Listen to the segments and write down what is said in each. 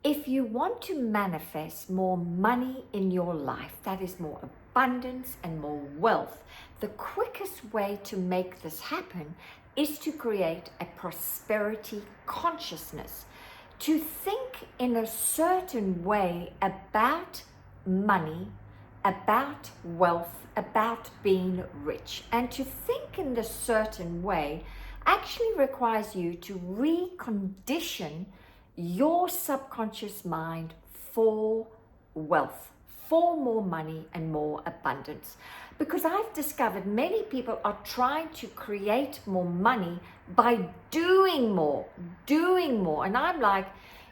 If you want to manifest more money in your life, that is more abundance and more wealth, the quickest way to make this happen is to create a prosperity consciousness, to think in a certain way about money, about wealth, about being rich. And to think in this certain way actually requires you to recondition your subconscious mind for wealth, for more money and more abundance. Because I've discovered many people are trying to create more money by doing more. And I'm like,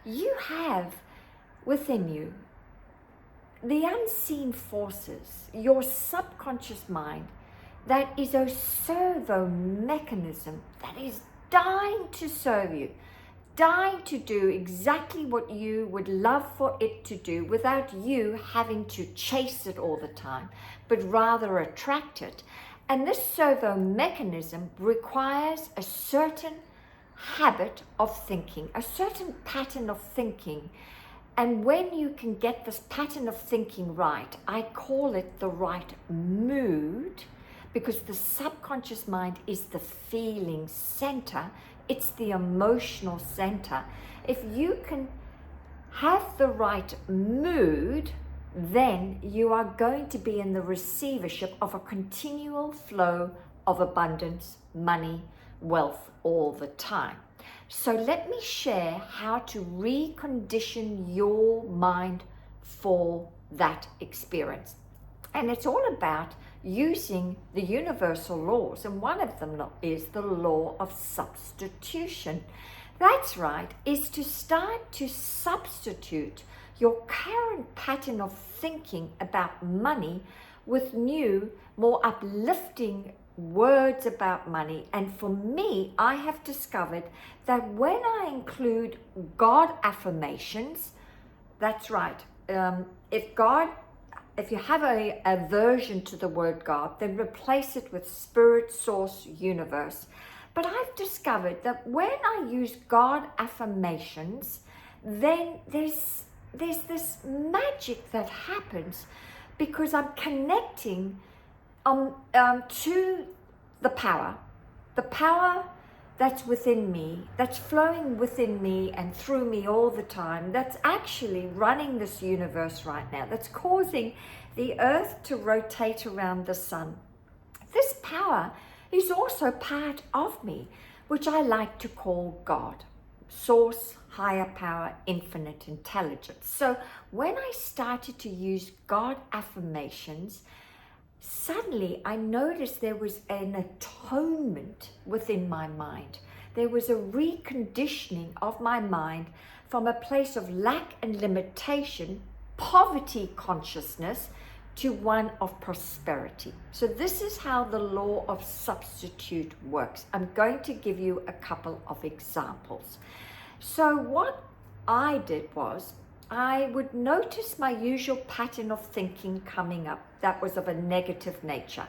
you have within you the unseen forces, your subconscious mind, that is a servo mechanism that is dying to serve you, dying to do exactly what you would love for it to do without you having to chase it all the time, but rather attract it. And this servo mechanism requires a certain habit of thinking, a certain pattern of thinking. And when you can get this pattern of thinking right, I call it the right mood, because the subconscious mind is the feeling center. It's the emotional center. If you can have the right mood, then you are going to be in the receivership of a continual flow of abundance, money, wealth all the time. So let me share how to recondition your mind for that experience. And it's all about using the universal laws, and one of them is the law of substitution. That's right, is to start to substitute your current pattern of thinking about money with new, more uplifting words about money. And for me, I have discovered that when I include God affirmations, that's right, if you have a aversion to the word God, then replace it with spirit, source, universe. But I've discovered that when I use God affirmations, then there's this magic that happens, because I'm connecting to the power that's within me, that's flowing within me and through me all the time, that's actually running this universe right now, that's causing the earth to rotate around the sun. This power is also part of me, which I like to call God, source, higher power, infinite intelligence. So when I started to use God affirmations, suddenly I noticed there was an atonement within my mind. There was a reconditioning of my mind from a place of lack and limitation, poverty consciousness, to one of prosperity. So this is how the law of substitute works. I'm going to give you a couple of examples. So what I did was, I would notice my usual pattern of thinking coming up that was of a negative nature.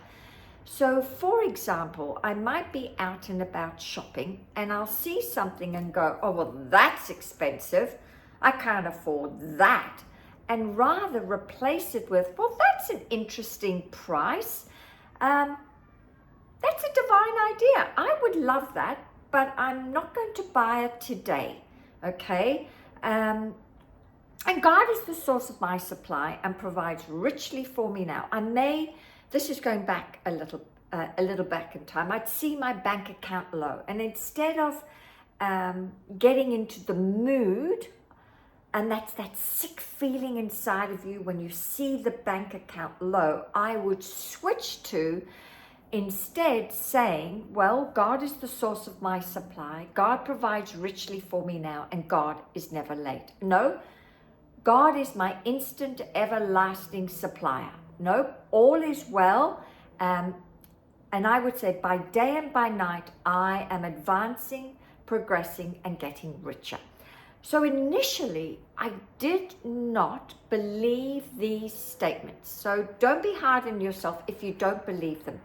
So for example, I might be out and about shopping and I'll see something and go, oh, well, that's expensive. I can't afford that. And rather replace it with, well, that's an interesting price. That's a divine idea. I would love that, but I'm not going to buy it today. Okay? And God is the source of my supply and provides richly for me now. This is going back a little back in time. I'd see my bank account low, and instead of getting into the mood, and that's that sick feeling inside of you when you see the bank account low, I would switch to instead saying, well, God is the source of my supply. God provides richly for me now, and God is never late. No, God is my instant, everlasting supplier. No, all is well. And I would say by day and by night, I am advancing, progressing, and getting richer. So initially, I did not believe these statements. So don't be hard on yourself if you don't believe them.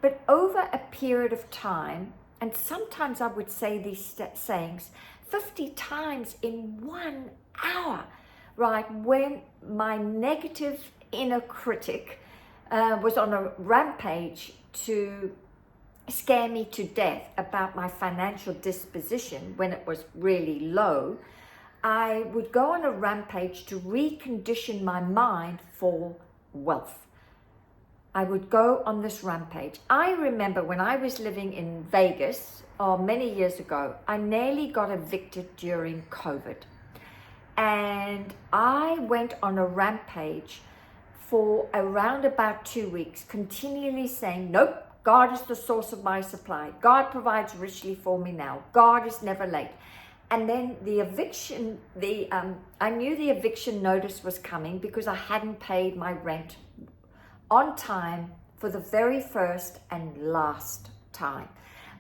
But over a period of time, and sometimes I would say these sayings 50 times in 1 hour, right? When my negative inner critic was on a rampage to scare me to death about my financial disposition when it was really low, I would go on a rampage to recondition my mind for wealth. I would go on this rampage. I remember when I was living in Vegas, many years ago, I nearly got evicted during COVID. And I went on a rampage for around about 2 weeks, continually saying, nope, God is the source of my supply. God provides richly for me now. God is never late. And then the eviction, I knew the eviction notice was coming because I hadn't paid my rent on time for the very first and last time.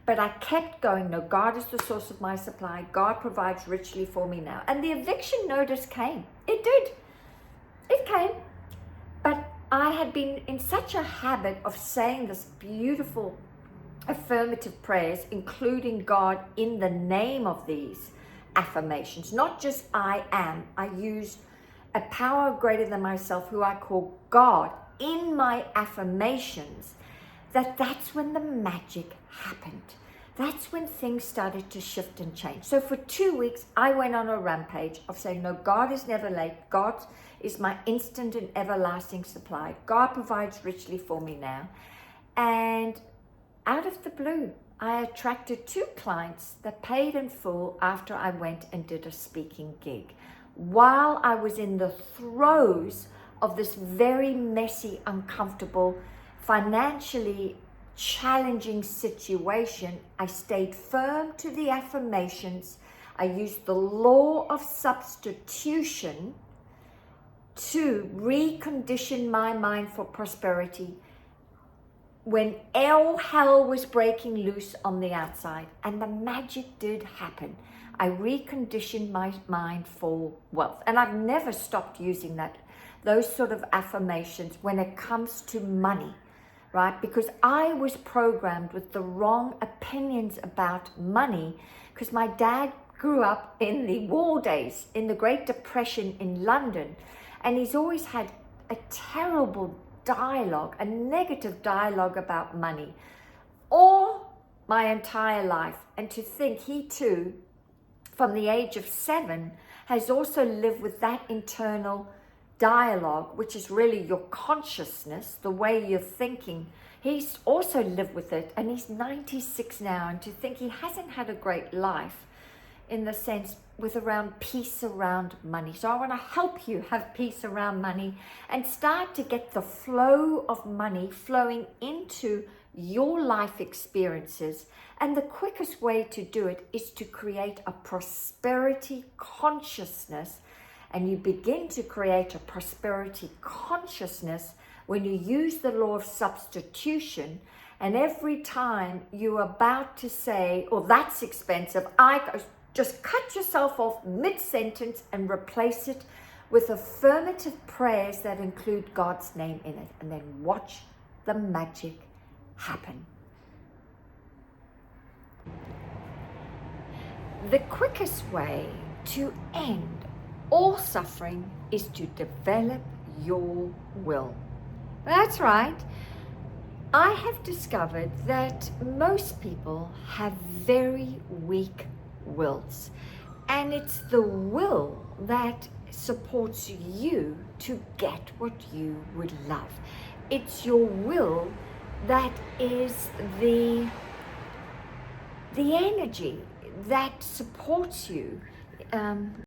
But I kept going, no, God is the source of my supply. God provides richly for me now. And the eviction notice came. It did. It came. But I had been in such a habit of saying this beautiful affirmative prayers, including God in the name of these affirmations, not just I am. I used a power greater than myself, who I call God, in my affirmations. That's when the magic happened. That's when things started to shift and change. So for 2 weeks, I went on a rampage of saying, no, God is never late. God is my instant and everlasting supply. God provides richly for me now. And out of the blue, I attracted 2 clients that paid in full after I went and did a speaking gig. While I was in the throes of this very messy, uncomfortable, financially challenging situation, I stayed firm to the affirmations. I used the law of substitution to recondition my mind for prosperity when all hell was breaking loose on the outside. And the magic did happen. I reconditioned my mind for wealth. And I've never stopped using those sort of affirmations when it comes to money, right? Because I was programmed with the wrong opinions about money, because my dad grew up in the war days, in the Great Depression in London, and he's always had a terrible dialogue, a negative dialogue about money all my entire life. And to think he too, from the age of 7, has also lived with that internal dialogue, which is really your consciousness, the way you're thinking. He's also lived with it, and he's 96 now, and to think he hasn't had a great life in the sense with around peace around money. So I want to help you have peace around money and start to get the flow of money flowing into your life experiences. And the quickest way to do it is to create a prosperity consciousness. And you begin to create a prosperity consciousness when you use the law of substitution. And every time you're about to say, oh, that's expensive, just cut yourself off mid-sentence and replace it with affirmative prayers that include God's name in it. And then watch the magic happen. The quickest way to end all suffering is to develop your will. That's right. I have discovered that most people have very weak wills, and it's the will that supports you to get what you would love. It's your will that is the energy that supports you.